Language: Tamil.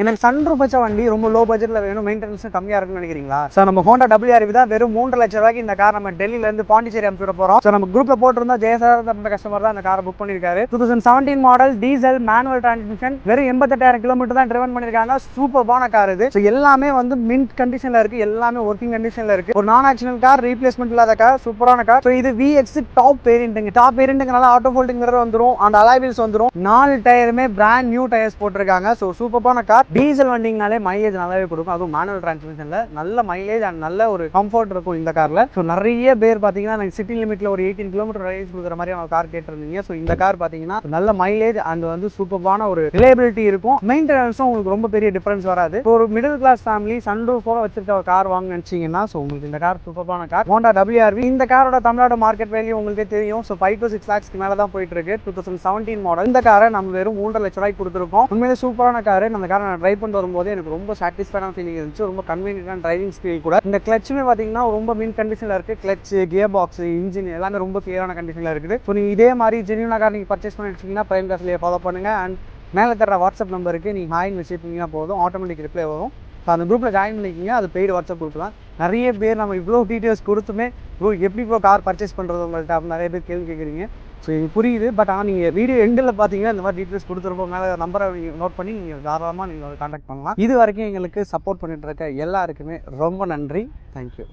எனக்கு சன்ரூஃப் வச்ச வண்டி ரொம்ப லோ பட்ஜெட்ல வேணும், மெயின்டெனன்ஸ் கம்மியா இருக்குன்னு நினைக்கிறீங்களா? சார் நம்ம ஹோண்டா WRV தான் வெறும் 3 லட்சம் ரூபாய்க்கு இந்த கார் நம்ம டெல்லியில இருந்து பாண்டிச்சேரி அனுப்பிச்சு விட போறோம். நம்ம குரூப்ல போட்டிருந்தா ஜெயசார் அந்த கஸ்டமர் தான் இந்த காரை புக் பண்ணிருக்காரு. 2017 மாடல் டீசல் மேனுவல் டிரான்ஸ்மிஷன், வெறும் 88,000 கிலோமீட்டர் தான் டிரைவன் பண்ணிருக்காங்க. சூப்பர்பான கார் இது. எல்லாமே வந்து மின்ட் கண்டிஷன்ல இருக்கு, எல்லாமே ஒர்க்கிங் கண்டிஷன்ல இருக்கு. ஒரு நான் ஆக்சிடென்ட் கார், ரீப்ளேஸ்மெண்ட் இல்லாத கார், சூப்பரான கார். இது VX டாப் வேரியன்ட்ங்க. டாப் வேரியன்ட்ங்கனால ஆட்டோ ஃபோல்டிங் மிரர் வந்துரும், அந்த அலாய் வீல்ஸ் வந்துரும். 4 டயருமே பிராண்ட் நியூ டயர்ஸ் போட்டிருக்காங்க. சூப்பரான கார். டீசல் வண்டிங்கனாலே மைலேஜ் நல்லாவே கொடுக்கும், அதுவும் மேனுவல் டிரான்ஸ்மிஷன்ல நல்ல மைலேஜ் அண்ட் நல்ல ஒரு கம்ஃபர்ட் இருக்கும் இந்த கார்ல. நிறைய பேர் பாத்தீங்கன்னா எனக்கு சிட்டி லிமிட்ல ஒரு 18 கிலோமீட்டர் ரேஞ்ச் கொடுக்குற மாதிரி கார் கேட்டிருந்தீங்க. இந்த கார் பாத்தீங்கன்னா நல்ல மைலேஜ் அண்ட் வந்து சூப்பரான ஒரு ரிலையபிலிட்டி இருக்கும். மெயின்டெனன்ஸும் உங்களுக்கு ரொம்ப பெரிய டிஃபரன்ஸ் வராது. ஒரு மிடில் கிளாஸ் ஃபேமிலி சன்ரூஃபோட வச்சிருக்க ஒரு கார் வாங்க நினைச்சீங்கன்னா உங்களுக்கு இந்த கார் சூப்பரான கார். Honda WRV. இந்த காரோட தமிழ்நாடு மார்க்கெட் வேல்யூ உங்களுக்கு தெரியும். 5 to 6 lakhs மேல தான் போயிட்டு இருக்கு. 2017 மாடல். இந்த காரை நம்ம வெறும் 3.5 லட்சம் ரூபாய்க்கு கொடுத்துருக்கோம். உண்மையிலே சூப்பரான கார். அந்த காரை நான் ட்ரைவ் பண்ணிட்டு வரும்போது எனக்கு ரொம்ப சாட்டிஸ்ஃபைடான ஃபீலிங் இருந்துச்சு. ரொம்ப கன்வீனியன்டான டிரைவிங் ஸ்பீல் கூட. இந்த கிளச்சுமே பாத்தீங்கன்னா ரொம்ப மின் கண்டிஷன்ல இருக்கு. கிளச், கியர் பாக்ஸ், இன்ஜின் எல்லாமே ரொம்ப கிளியரான கண்டிஷன்ல இருக்குது. ஸோ நீங்க இதே மாதிரி ஜென்யூனா கார் நீங்க பர்ச்சேஸ் பண்ணி வச்சிங்கன்னா பிரைம் காஸ்ட்லியை ஃபாலோ பண்ணுங்க. அண்ட் மேலே தர வாட்ஸ்அப் நம்பருக்கு நீங்க ஹாய்னு வச்சுட்டீங்கன்னா போதும், ஆட்டோமேட்டிக் ரிப்ளை வரும். ஸோ அந்த குரூப்பில் ஜாயின் பண்ணிக்கிங்க. அது பெய்டு வாட்ஸ்அப் குரூப் தான். நிறைய பேர் நம்ம இவ்வளோ டீட்டெயில்ஸ் கொடுத்துமே எப்படி கார் பர்ச்சேஸ் பண்ணுறது உங்கள்கிட்ட அப்படின்னு நிறைய பேர் கேள்வி கேட்குறீங்க. ஸோ இது புரியுது. பட் ஆனால் நீங்கள் வீடியோ எண்டில் பார்த்தீங்கன்னா இந்த மாதிரி டீட்டெயில்ஸ் கொடுத்துருப்போம். மேலே நம்பரை நீங்கள் நோட் பண்ணி நீங்கள் தாராளமாக நீங்கள் கான்டாக்ட் பண்ணலாம். இது வரைக்கும் எங்களுக்கு சப்போர்ட் பண்ணிட்டு இருக்க எல்லாருக்குமே ரொம்ப நன்றி. தேங்க்யூ.